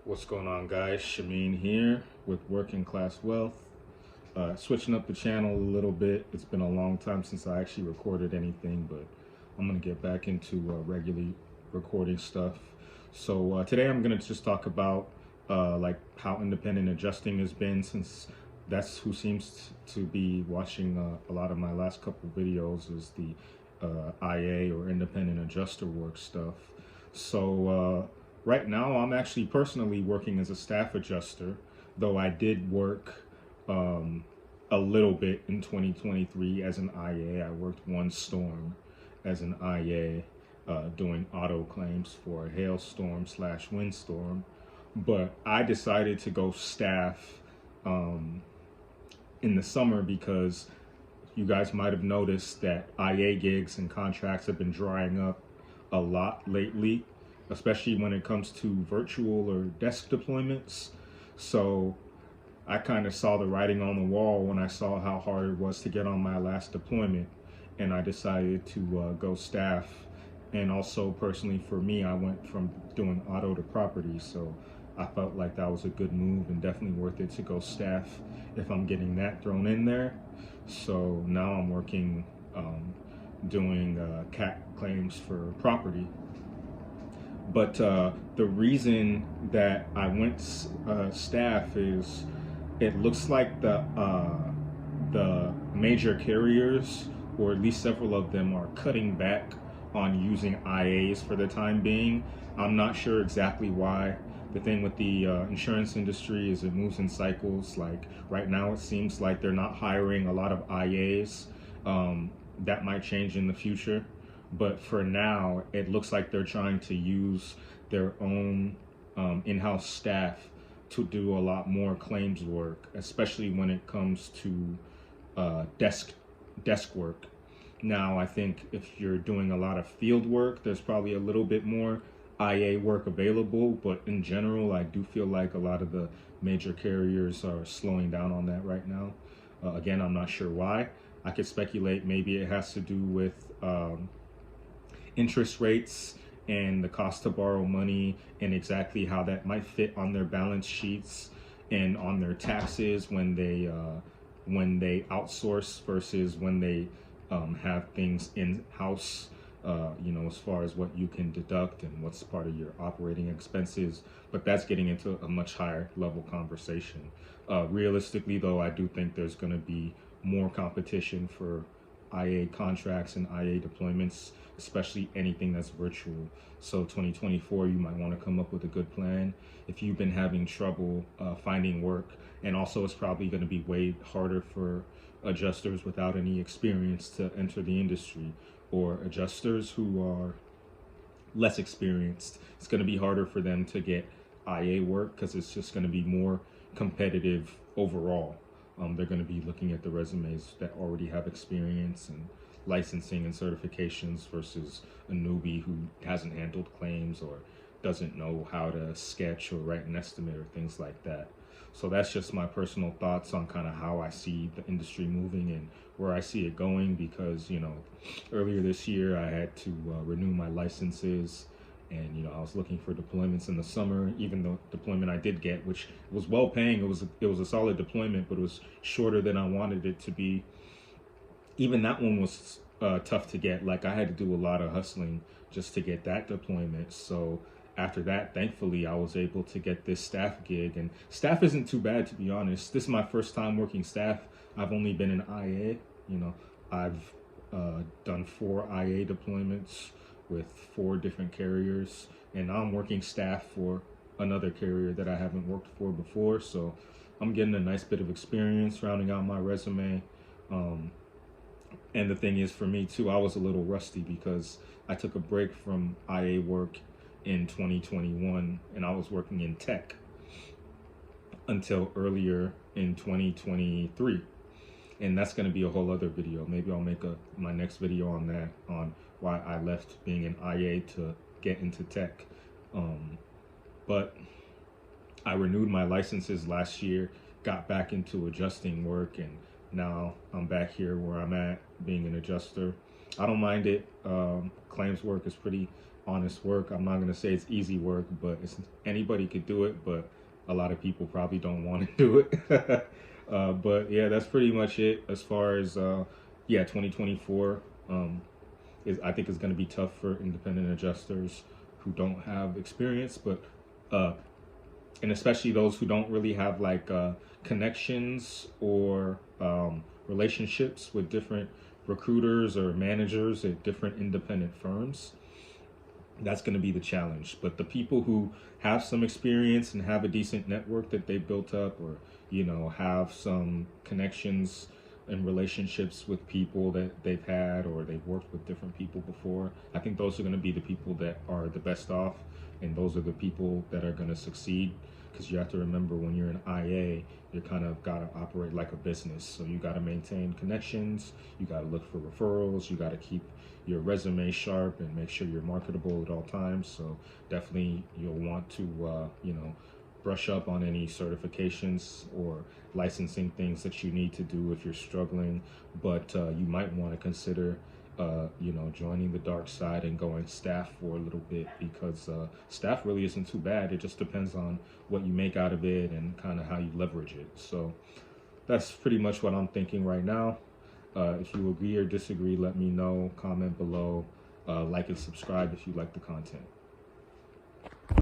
What's going on, guys? Shameen here with Working Class Wealth. Switching up the channel a little bit. It's been a long time since I actually recorded anything, but I'm gonna get back into regularly recording stuff. So today I'm gonna just talk about like how independent adjusting has been, since that's who seems to be watching a lot of my last couple videos, is the IA or independent adjuster work stuff. So right now I'm actually personally working as a staff adjuster, though I did work a little bit in 2023 as an IA. I worked one storm as an IA, doing auto claims for a hailstorm slash windstorm. But I decided to go staff in the summer because you guys might have noticed that IA gigs and contracts have been drying up a lot lately, especially when it comes to virtual or desk deployments. So I kind of saw the writing on the wall when I saw how hard it was to get on my last deployment, and I decided to go staff. And also personally for me, I went from doing auto to property, so I felt like that was a good move and definitely worth it to go staff if I'm getting that thrown in there. So now I'm working doing CAT claims for property. But the reason that I went staff is it looks like the major carriers, or at least several of them, are cutting back on using IAs for the time being. I'm not sure exactly why. The thing with the insurance industry is it moves in cycles. Like right now, it seems like they're not hiring a lot of IAs. That might change in the future. But for now, it looks like they're trying to use their own in-house staff to do a lot more claims work, especially when it comes to desk work. Now, I think if you're doing a lot of field work, there's probably a little bit more IA work available, but in general, I do feel like a lot of the major carriers are slowing down on that right now. Again, I'm not sure why. I could speculate maybe it has to do with interest rates and the cost to borrow money, and exactly how that might fit on their balance sheets and on their taxes when they outsource versus when they have things in house. As far as what you can deduct and what's part of your operating expenses. But that's getting into a much higher level conversation. Realistically, though, I do think there's going to be more competition for IA contracts and IA deployments, especially anything that's virtual. So 2024, you might want to come up with a good plan. If you've been having trouble finding work, and also it's probably going to be way harder for adjusters without any experience to enter the industry, or adjusters who are less experienced. It's going to be harder for them to get IA work because it's just going to be more competitive overall. They're going to be looking at the resumes that already have experience and licensing and certifications versus a newbie who hasn't handled claims or doesn't know how to sketch or write an estimate or things like that. So that's just my personal thoughts on kind of how I see the industry moving and where I see it going, because, earlier this year I had to renew my licenses, and I was looking for deployments in the summer. Even the deployment I did get, which was well paying, it was a solid deployment, but it was shorter than I wanted it to be. Even that one was tough to get. Like, I had to do a lot of hustling just to get that deployment. So after that, thankfully, I was able to get this staff gig, and staff isn't too bad, to be honest. This is my first time working staff. I've only been an IA. I've done 4 IA deployments with 4 different carriers, and now I'm working staff for another carrier that I haven't worked for before. So I'm getting a nice bit of experience rounding out my resume. And the thing is, for me too, I was a little rusty because I took a break from IA work in 2021, and I was working in tech until earlier in 2023. And that's going to be a whole other video. Maybe I'll make my next video on that, on why I left being an IA to get into tech. But I renewed my licenses last year, got back into adjusting work, and now I'm back here where I'm at, being an adjuster. I don't mind it. Claims work is pretty honest work. I'm not going to say it's easy work, but anybody could do it, but a lot of people probably don't want to do it. But yeah, that's pretty much it as far as, yeah, 2024. I think is going to be tough for independent adjusters who don't have experience, but uh, and especially those who don't really have like connections or relationships with different recruiters or managers at different independent firms. That's going to be the challenge. But the people who have some experience and have a decent network that they built up, or have some connections and relationships with people that they've had, or they've worked with different people before, I think those are going to be the people that are the best off, and those are the people that are going to succeed. Because you have to remember, when you're an IA, you kind of got to operate like a business. So you got to maintain connections, you got to look for referrals, you got to keep your resume sharp and make sure you're marketable at all times. So definitely you'll want to brush up on any certifications or licensing things that you need to do if you're struggling. But you might want to consider joining the dark side and going staff for a little bit, because staff really isn't too bad. It just depends on what you make out of it and kind of how you leverage it. So that's pretty much what I'm thinking right now. If you agree or disagree, let me know, comment below, like and subscribe if you like the content.